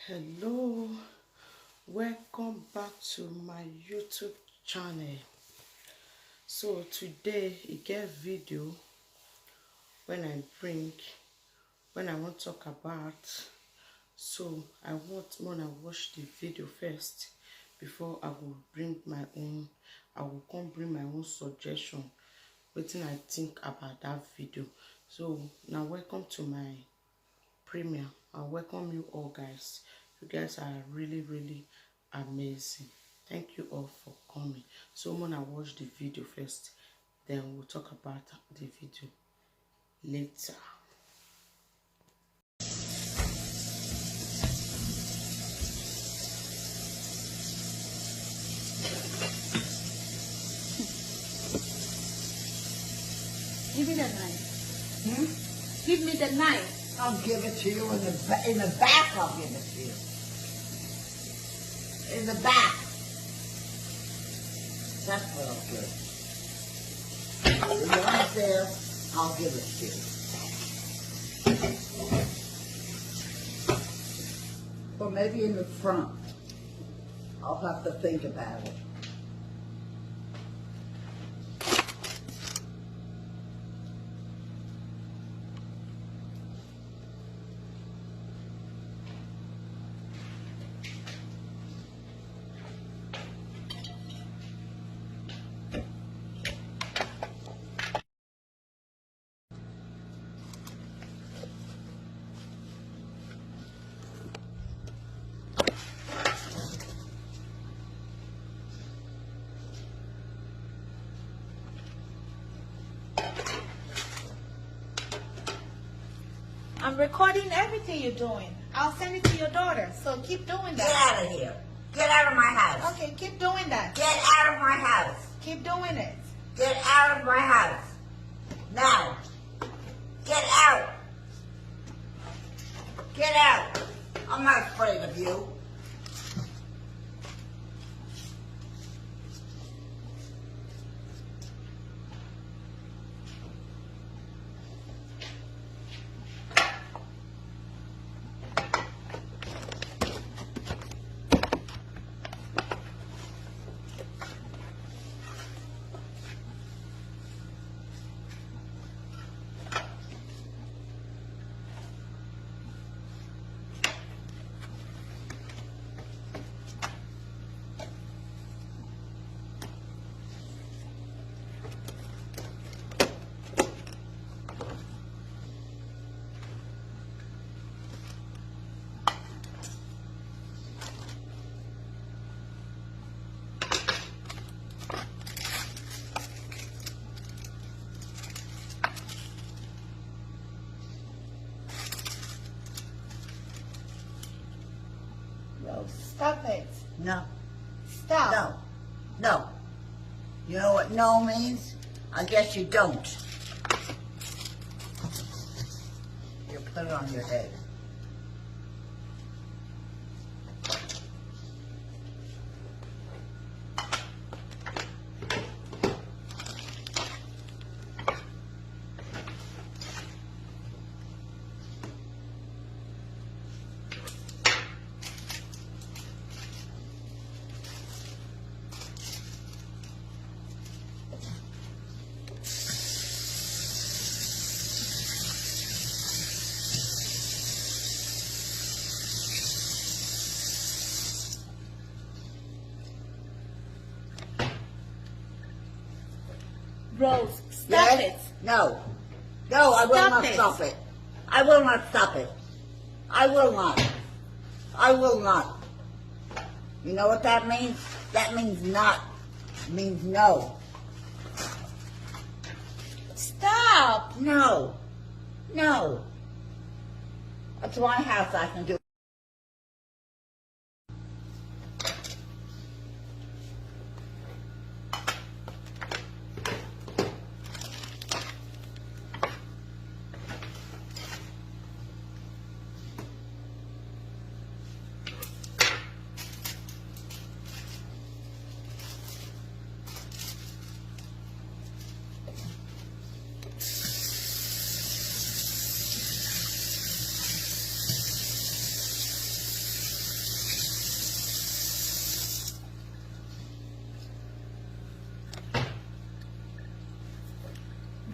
Hello, welcome back to my YouTube channel. So today I get video when I want to talk about. So I want to watch the video first before I will bring my own. I will come bring my own suggestion, wetin I think about that video. So now welcome to my premiere. I welcome you all, guys. You guys are really amazing. Thank you all for coming. So I'm gonna watch the video first, then we'll talk about the video later. Give me the knife. Give me the knife. I'll give it to you in the back. I'll give it to you in the back. That's what I'll do. The one's there. I'll give it to you. Or maybe in the front. I'll have to think about it. I'm recording everything you're doing. I'll send it to your daughter. So keep doing Get that. out of here. Get out of my house. Okay, keep doing that. Get out of my house. Keep doing it. Get out of my house. Now. Get out. Get out. I'm not afraid of you. Stop it. No. Stop. No. No. You know what no means? I guess you don't. You put it on your head. Rose, stop Yes? it. No. No, I will Stop not it. stop it. I will not stop it. I will not. I will not. You know what that means? That means not. It means no. Stop. No. No. That's my house. I can do.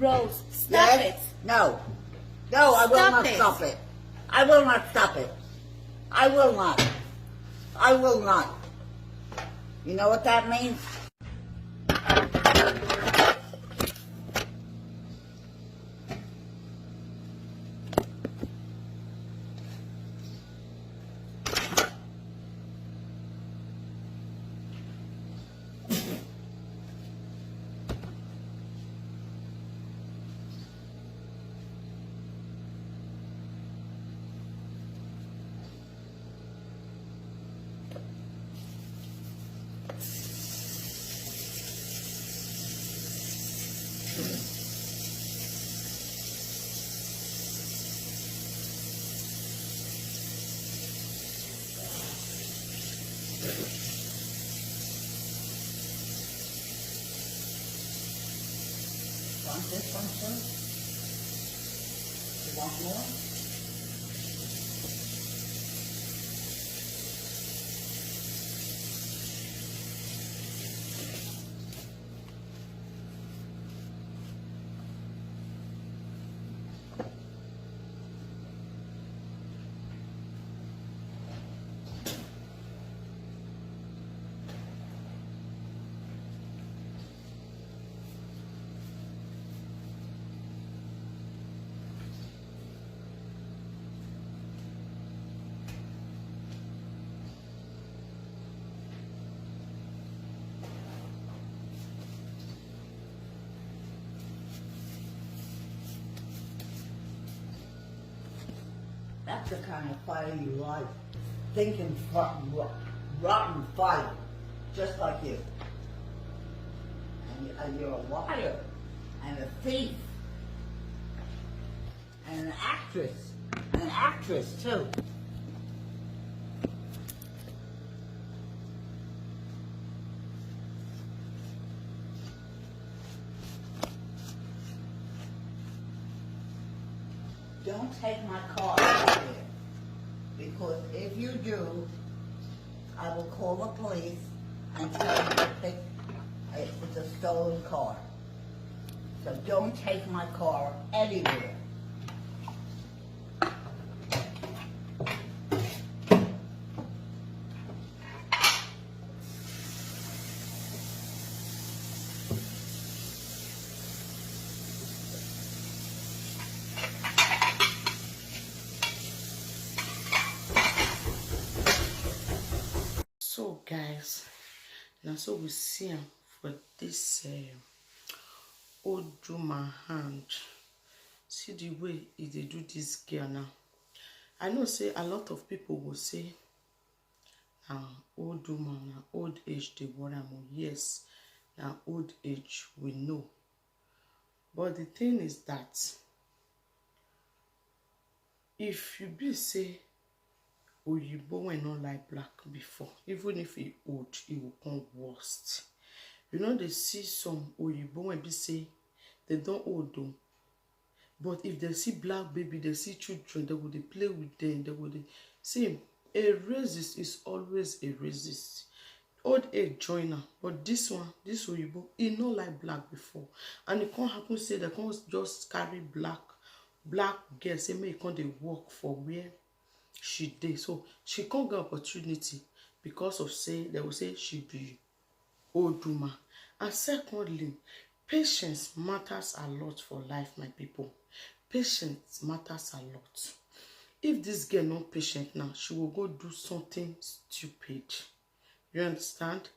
Rose, stop Yes? it. No. No, I will Stop not it. stop it. I will not stop it. I will not. I will not. You know what that means? Want this one too? You want more? That's the kind of fire you like. Thinking rotten fire. Just like you. And you're a liar. And a thief. And an actress. An actress too. Don't take my car out there. Because if you do, I will call the police and tell them to pick it's a stolen car. So don't take my car anywhere. So guys, now so we see him for this Oduma hand. See the way they do this girl now. I know say a lot of people will say Oduma now old age they worry more. Yes, now old age we know. But the thing is that if you be say Oyibo when not like black before, even if he old, it will come worst. You know they see some Oyibo when be say they don't old though. But if they see black baby, they see children, they would play with them, they would see a racist is always a racist. Old age joiner, but this one, this Oyibo, he not like black before. And it can't happen say they can't just carry black girl, say me can't they work for where she did. So she can't get opportunity because of say they will say she be Oduma. And secondly, patience matters a lot for life, my people. Patience matters a lot. If this girl not patient now, she will go do something stupid. You understand?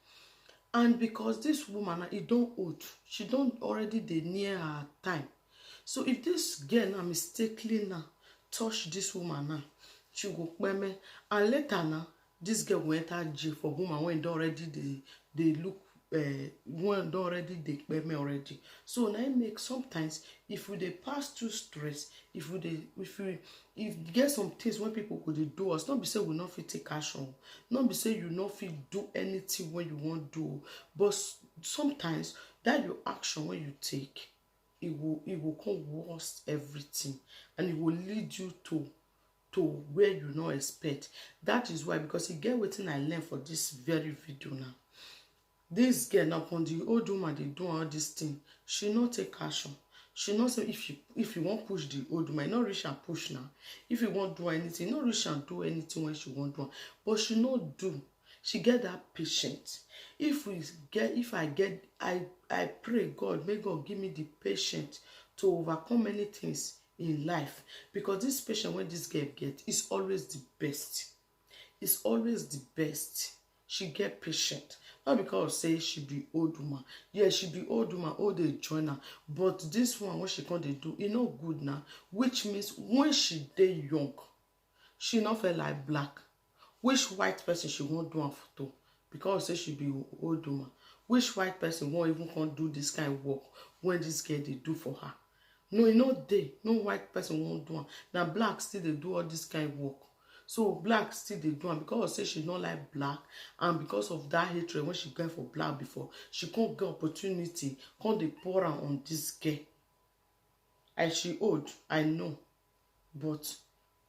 And because this woman, it don't old, she don't already dey near her time. So if this girl now mistakenly now touch this woman now, she go peme, and later now this girl will enter jail for woman when they already they look when they already they peme already. So now it make sometimes if we dey pass through stress, if get some things when people could do us, not be say we not fit take action, not be say you not fit do anything when you want do, but sometimes that your action when you take, it will come worst everything, and it will lead you to where you not expect. That is why, because you get wetin I learned for this very video now. This girl now, upon the old woman they do all this thing, she not take action. she not say if you want push the old woman, not reach and push now. If you want do anything, not reach and do anything when she want do. But she not do. She get that patient. If I pray God, may God give me the patience to overcome many things in life, because this patient when this girl get is always the best. It's always the best. She get patient. Not because say she be old woman. Yeah, she be old woman, old age joiner. But this one, what she can't do, it no good now. Which means when she dey young, she not feel like black. Which white person she won't do a photo? Because say she be old woman. Which white person won't even can't do this kind of work when this girl they do for her? No, you know they. No white person won't do it. Now black still they do all this kind of work. So black still they do it because say she not like black, and because of that hatred when she get for black before, she can't get opportunity, can't they pour her on this girl. And she old, I know, but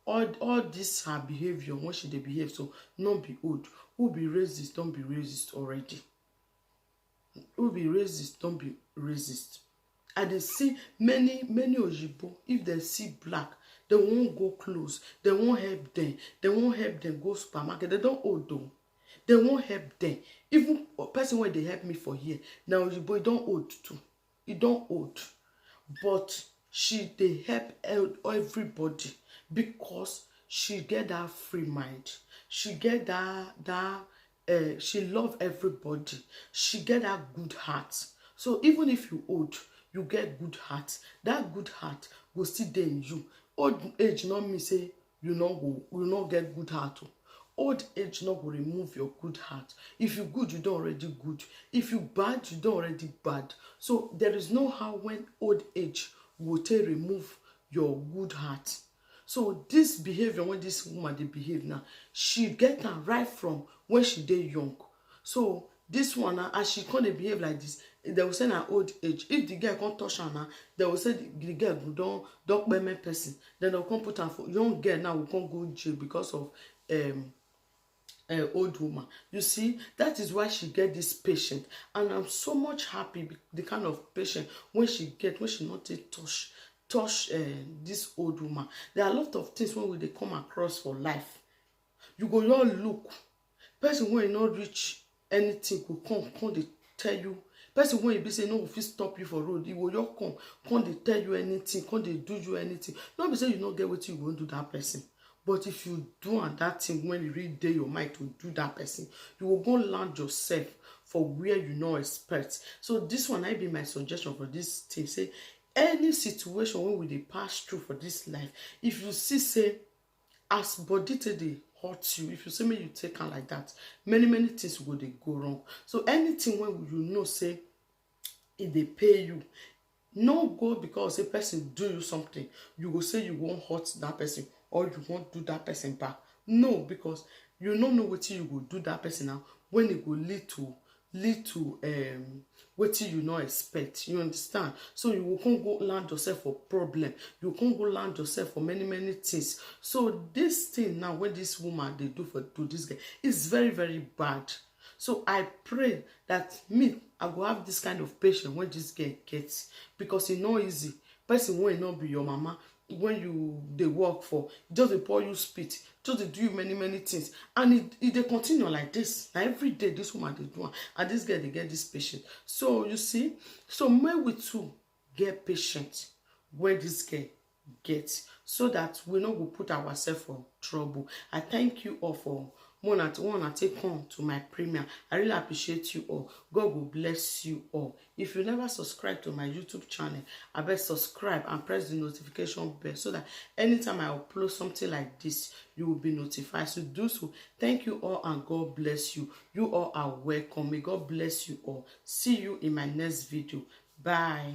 all this her behavior when she they behave, so not be old. Who be racist, don't be racist already. Who be racist, don't be racist. And they see many Ojibo, if they see black, they won't go close. They won't help them. They won't help them go supermarket. They don't old though. They won't help them. Even a person when they help me for here, now Ojibo, it don't old too. It don't old. But they help everybody because she get that free mind. She get she love everybody. She get that good heart. So even if you old, you get good heart. That good heart will still dey in you. Old age not mean say you not get good heart. Old age not go remove your good heart. If you good, you don't already good. If you bad, you don't already bad. So there is no how when old age will take remove your good heart. So this behavior when this woman they behave now, she get her right from when she dey young. So this one now, as she can't behave like this, they will say her old age. If the girl can't touch her now, they will say the girl don't be my person. Then they'll come put her for young girl now will can't go jail because of old woman. You see, that is why she get this patient, and I'm so much happy the kind of patient when she not take touch this old woman. There are a lot of things when they come across for life. You go not look. Person when you not reach anything will come they tell you. Person when you be say no, if stop you for road, it will just come they tell you anything, come they do you anything. Not be say you not get what you want to do that person. But if you do that thing when you really day your mind to do that person, you will go land yourself for where you not expect. So this one I be my suggestion for this thing. Say any situation when we dey pass through for this life, if you see say as body they hurt you, if you say me you take on like that, many things will they go wrong. So anything when you know say if they pay you, no go because a person do you something, you go say you won't hurt that person or you won't do that person back. No, because you don't know what you go do that person now when it will lead to what you not expect. You understand? So you can't go land yourself for problem. You can't go land yourself for many things. So this thing now when this woman they do this guy is very bad. So I pray that I will have this kind of patience when this girl gets, because it's not easy. Person will not be your mama when they work for, just they pour you spit, just they do you many things, and it they continue like this. Now every day this woman they do, and this girl they get this patient. So you see, so may we too get patient where this girl gets, so that we not go put ourselves for trouble. I thank you all for one take on to my premiere. I really appreciate you all. God will bless you all. If you never subscribe to my YouTube channel, I better subscribe and press the notification bell so that anytime I upload something like this, you will be notified. So do so. Thank you all and God bless you. You all are welcome. May God bless you all. See you in my next video. Bye.